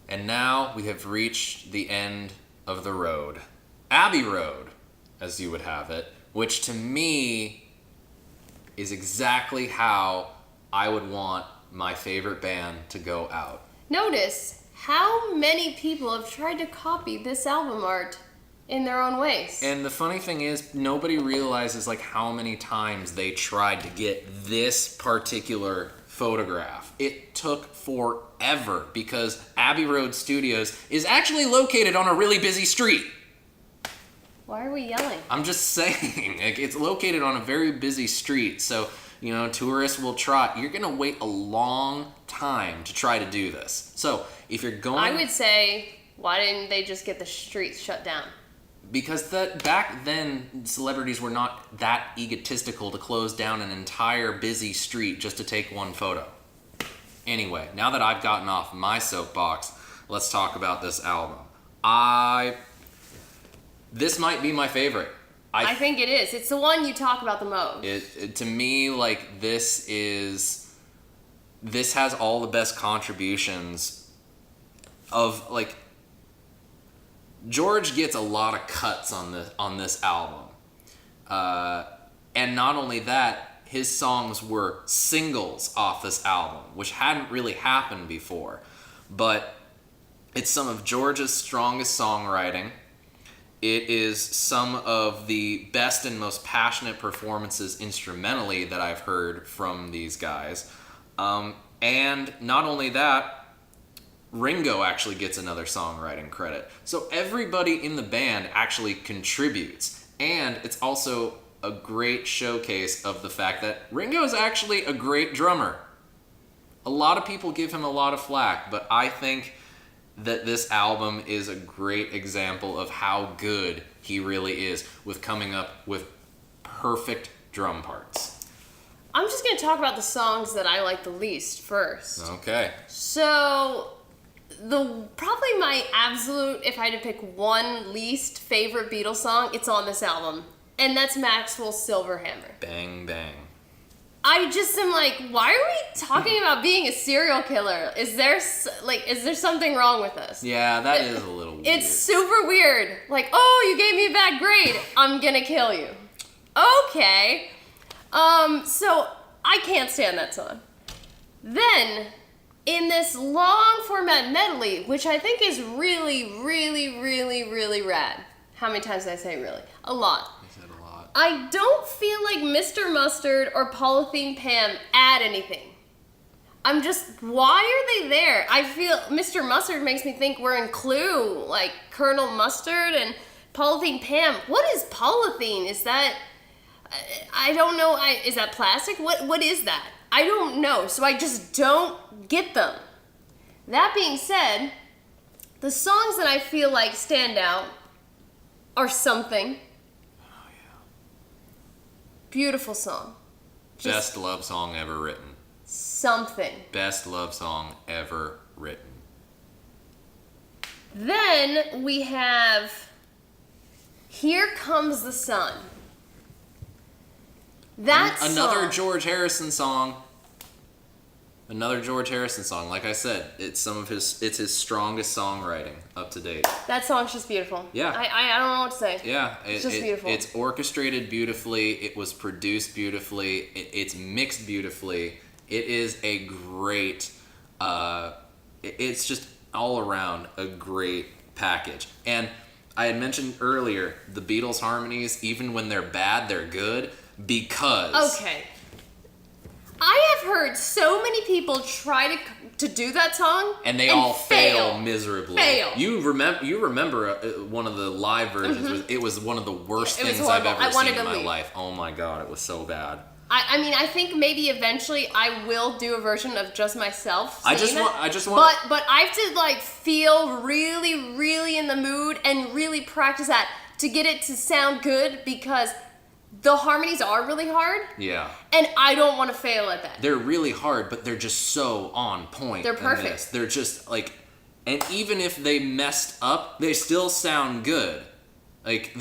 And now we have reached the end of the road. Abbey Road, as you would have it, which to me is exactly how I would want my favorite band to go out. Notice how many people have tried to copy this album art in their own ways. And the funny thing is, nobody realizes like how many times they tried to get this particular photograph. It took forever because Abbey Road Studios is actually located on a really busy street. Why are we yelling? I'm just saying, like, it's located on a very busy street, so, you know, tourists will try. You're gonna wait a long time to try to do this. So, if you're going... I would say, why didn't they just get the streets shut down? Because back then, celebrities were not that egotistical to close down an entire busy street just to take one photo. Anyway, now that I've gotten off my soapbox, let's talk about this album. This might be my favorite. I think it is. It's the one you talk about the most. To me, like, this has all the best contributions of, like, George gets a lot of cuts on this album. And not only that, his songs were singles off this album, which hadn't really happened before. But it's some of George's strongest songwriting. It is some of the best and most passionate performances instrumentally that I've heard from these guys. And not only that, Ringo actually gets another songwriting credit. So everybody in the band actually contributes. And it's also a great showcase of the fact that Ringo is actually a great drummer. A lot of people give him a lot of flack, but I think that this album is a great example of how good he really is with coming up with perfect drum parts. I'm just going to talk about the songs that I like the least first. Okay. So, probably my absolute, if I had to pick one least favorite Beatles song, it's on this album. And that's Maxwell's Silver Hammer. Bang, bang. I just am like, why are we talking about being a serial killer? Is there something wrong with us? Yeah, that is a little weird. It's super weird. Like, oh, you gave me a bad grade. I'm gonna kill you. Okay. So I can't stand that song. Then, in this long format medley, which I think is really, really, really, really rad. How many times did I say really? A lot. I don't feel like Mr. Mustard or Polythene Pam add anything. Why are they there? I feel Mr. Mustard makes me think we're in Clue, like Colonel Mustard, and Polythene Pam. What is polythene? Is that, I don't know, is that plastic? What is that? I don't know, so I just don't get them. That being said, the songs that I feel like stand out are Something. Beautiful song. Best love song ever written. Something. Best love song ever written. Then we have Here Comes the Sun. Another George Harrison song. Another George Harrison song. Like I said, it's his strongest songwriting up to date. That song's just beautiful. Yeah. I don't know what to say. Yeah. It's just beautiful. It's orchestrated beautifully. It was produced beautifully. It's mixed beautifully. It is a great, it's just all around a great package. And I had mentioned earlier, the Beatles harmonies, even when they're bad, they're good because... Okay. I have heard so many people try to do that song and they all fail miserably. Fail. You remember one of the live versions? It was one of the worst things I've ever seen in my life. Oh my god, it was so bad. I mean, I think maybe eventually I will do a version of just myself. I just want. But I have to like feel really, really in the mood and really practice that to get it to sound good because the harmonies are really hard. Yeah. And I don't want to fail at that. They're really hard, but they're just so on point. They're perfect. They're just like, and even if they messed up, they still sound good. Like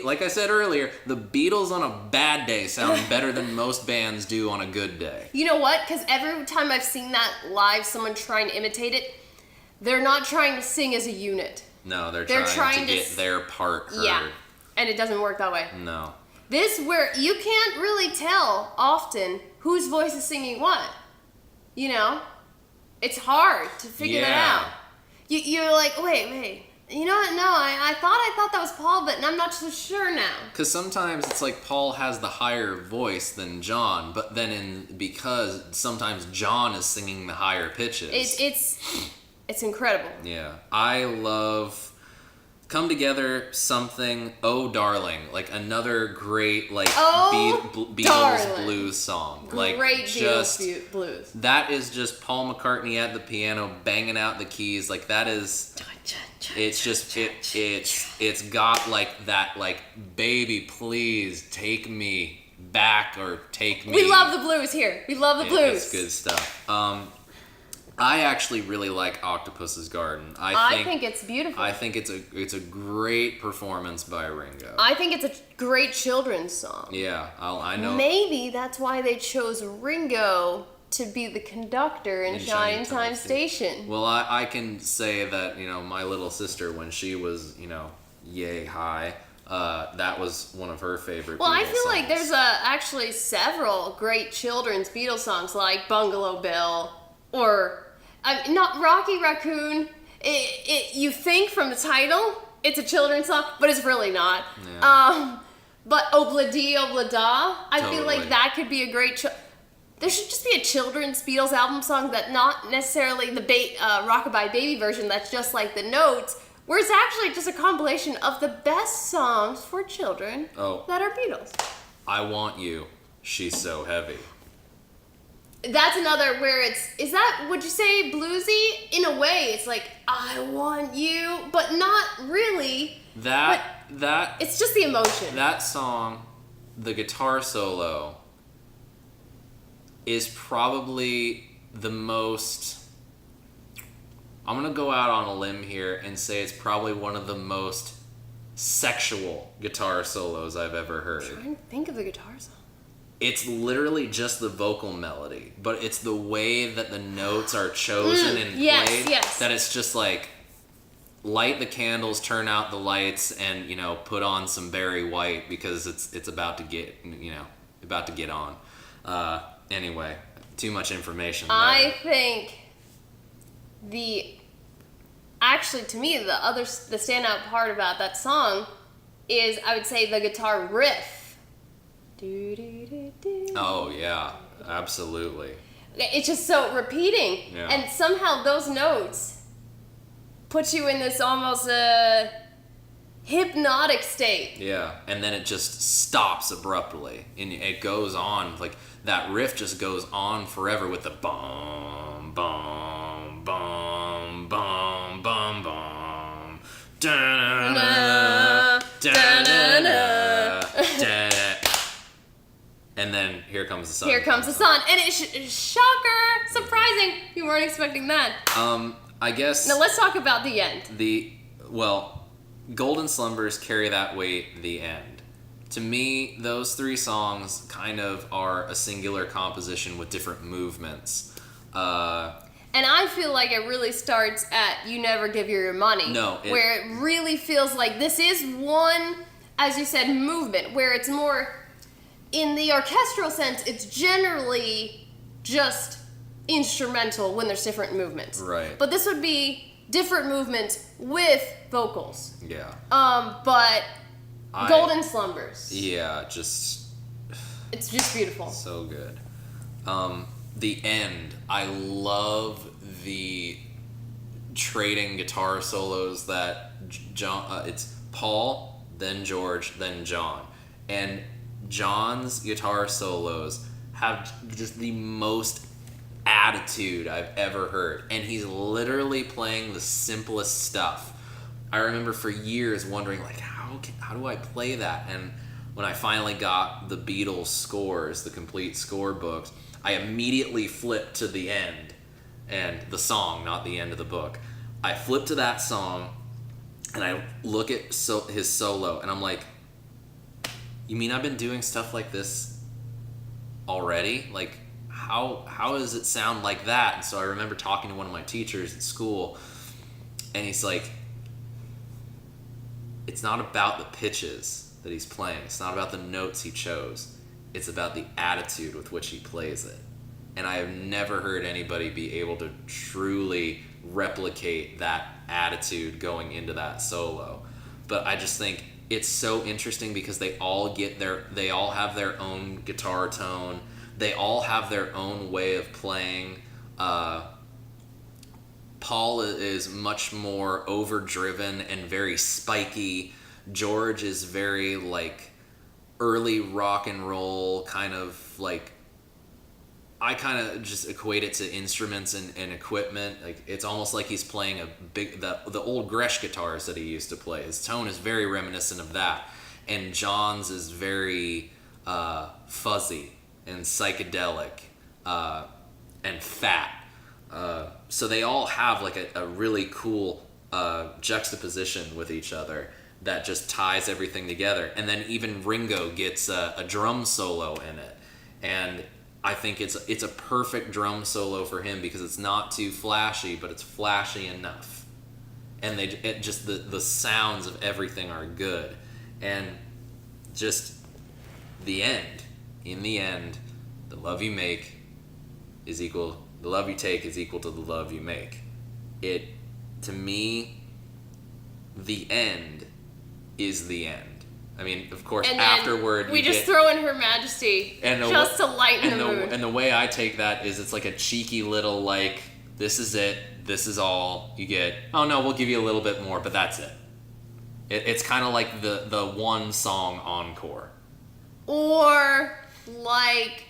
like I said earlier, the Beatles on a bad day sound better than most bands do on a good day. You know what? Because every time I've seen that live, someone trying to imitate it, they're not trying to sing as a unit. No, they're trying to get their part heard. Yeah, and it doesn't work that way. No. This where you can't really tell often whose voice is singing what. You know? It's hard to figure that out. You're like, wait. You know what? No, I thought that was Paul, but I'm not so sure now. Because sometimes it's like Paul has the higher voice than John, but then because sometimes John is singing the higher pitches. It's incredible. Yeah. I love Come Together, Something, Oh Darling, like another great Beatles blues song. Great Beatles blues. That is just Paul McCartney at the piano banging out the keys. Like that is, it's just it's got like that like baby please take me back or take me. We love the blues here. We love the blues. It's good stuff. I actually really like Octopus's Garden. I think it's beautiful. I think it's a great performance by Ringo. I think it's a great children's song. Yeah, I know. Maybe that's why they chose Ringo to be the conductor in Shining Time Station. Well, I can say that, my little sister, when she was, yay high, that was one of her favorite Beatles I feel songs. like there's actually several great children's Beatles songs like Bungalow Bill or... not Rocky Raccoon. You think from the title it's a children's song, but it's really not. Yeah. But Obla Dee Obla Da, I feel like that could be a great... there should just be a children's Beatles album song that not necessarily the Rockabye Baby version that's just like the notes, where it's actually just a compilation of the best songs for children that are Beatles. I Want You, She's So Heavy. That's another where would you say bluesy? In a way, it's like, I want you, but not really. It's just the emotion. That song, the guitar solo, is probably the most... I'm going to go out on a limb here and say it's probably one of the most sexual guitar solos I've ever heard. I'm trying to think of the guitar solo. It's literally just the vocal melody, but it's the way that the notes are chosen and played that it's just like light the candles, turn out the lights, and put on some Barry White because it's about to get on. Anyway, too much information there. I think to me the standout part about that song is, I would say, the guitar riff. Oh yeah, absolutely. It's just so repeating, and somehow those notes put you in this almost hypnotic state. Yeah, and then it just stops abruptly, and it goes on like that riff just goes on forever with the bum bum bum bum bum bum. Da-na-na, da-na-na, da-na. And then Here Comes the Sun. Here Comes the Sun. And it's shocker! Surprising! You weren't expecting that. I guess... Now let's talk about the end. Golden Slumbers, Carry That Weight, the end. To me, those three songs kind of are a singular composition with different movements. And I feel like it really starts at You Never Give Your Money. Where it really feels like this is one, as you said, movement, where it's more... In the orchestral sense, it's generally just instrumental when there's different movements. Right. But this would be different movements with vocals. Yeah. But Golden Slumbers. Yeah, it's just beautiful. So good. The end. I love the trading guitar solos that John. It's Paul, then George, then John, and John's guitar solos have just the most attitude I've ever heard, and he's literally playing the simplest stuff. I remember for years wondering, like, how do I play that? And when I finally got the Beatles scores, the complete score books, I immediately flipped to the end, and the song, not the end of the book. I flipped to that song, and I look at his solo, and I'm like, you mean I've been doing stuff like this already? Like, how does it sound like that? And so I remember talking to one of my teachers at school, And he's like, it's not about the pitches that he's playing. It's not about the notes he chose. It's about the attitude with which he plays it. And I have never heard anybody be able to truly replicate that attitude going into that solo. But I just think it's so interesting because they all have their own guitar tone. They all have their own way of playing. Paul is much more overdriven and very spiky. George is very like early rock and roll kind of like, I kind of just equate it to instruments and equipment. Like it's almost like he's playing the old Gresh guitars that he used to play. His tone is very reminiscent of that. And John's is very fuzzy and psychedelic and fat. So they all have like a really cool juxtaposition with each other that just ties everything together. And then even Ringo gets a drum solo in it. And I think it's a perfect drum solo for him because it's not too flashy, but it's flashy enough. And the sounds of everything are good. And just the end. In the end, the love you take is equal to the love you make. To me, the end is the end. I mean, of course, and then afterward we just throw in Her Majesty just to lighten the mood. And the way I take that is it's like a cheeky little like, this is it, this is all you get. Oh no, we'll give you a little bit more, but that's it. It's kind of like the one song encore. Or like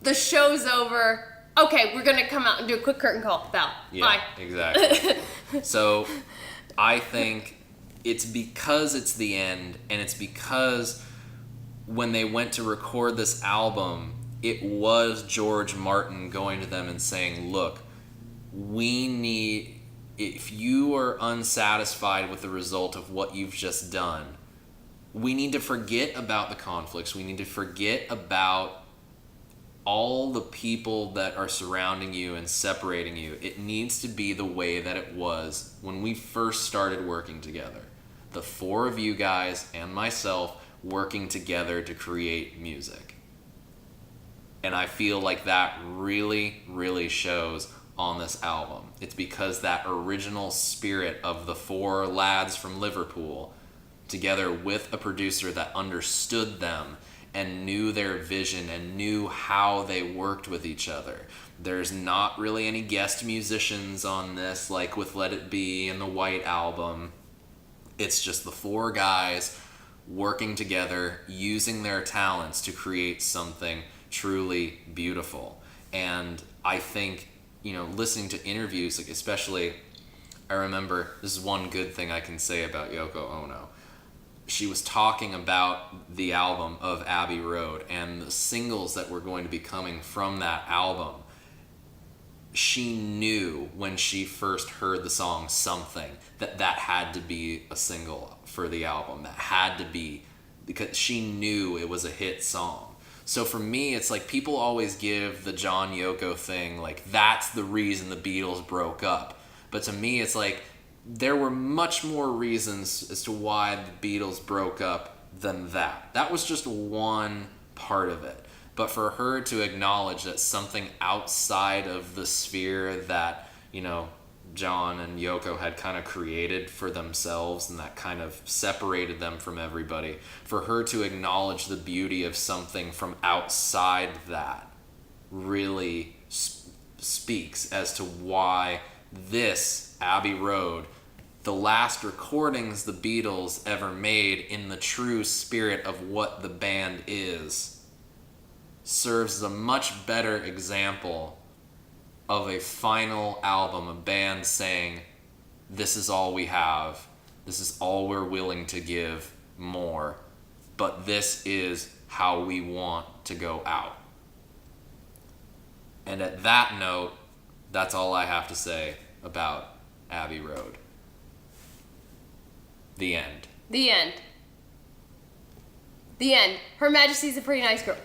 the show's over. Okay, we're gonna come out and do a quick curtain call. Bow. Yeah, bye. Exactly. So I think it's because it's the end, and it's because when they went to record this album, it was George Martin going to them and saying, look, if you are unsatisfied with the result of what you've just done, we need to forget about the conflicts. We need to forget about all the people that are surrounding you and separating you. It needs to be the way that it was when we first started working together. The four of you guys and myself working together to create music. And I feel like that really, really shows on this album. It's because that original spirit of the four lads from Liverpool, together with a producer that understood them and knew their vision and knew how they worked with each other. There's not really any guest musicians on this, like with Let It Be and the White Album. It's just the four guys working together, using their talents to create something truly beautiful. And I think, listening to interviews, like especially, I remember, this is one good thing I can say about Yoko Ono. She was talking about the album of Abbey Road and the singles that were going to be coming from that album. She knew when she first heard the song Something that had to be a single for the album. That had to be, because she knew it was a hit song. So for me, it's like people always give the John Yoko thing, like that's the reason the Beatles broke up. But to me, it's like there were much more reasons as to why the Beatles broke up than that. That was just one part of it. But for her to acknowledge that something outside of the sphere that, John and Yoko had kind of created for themselves and that kind of separated them from everybody, for her to acknowledge the beauty of something from outside that really speaks as to why this Abbey Road, the last recordings the Beatles ever made in the true spirit of what the band is, serves as a much better example of a final album, a band saying, this is all we have, this is all we're willing to give more, but this is how we want to go out. And at that note, that's all I have to say about Abbey Road. The end. The end. The end. Her Majesty's a pretty nice girl.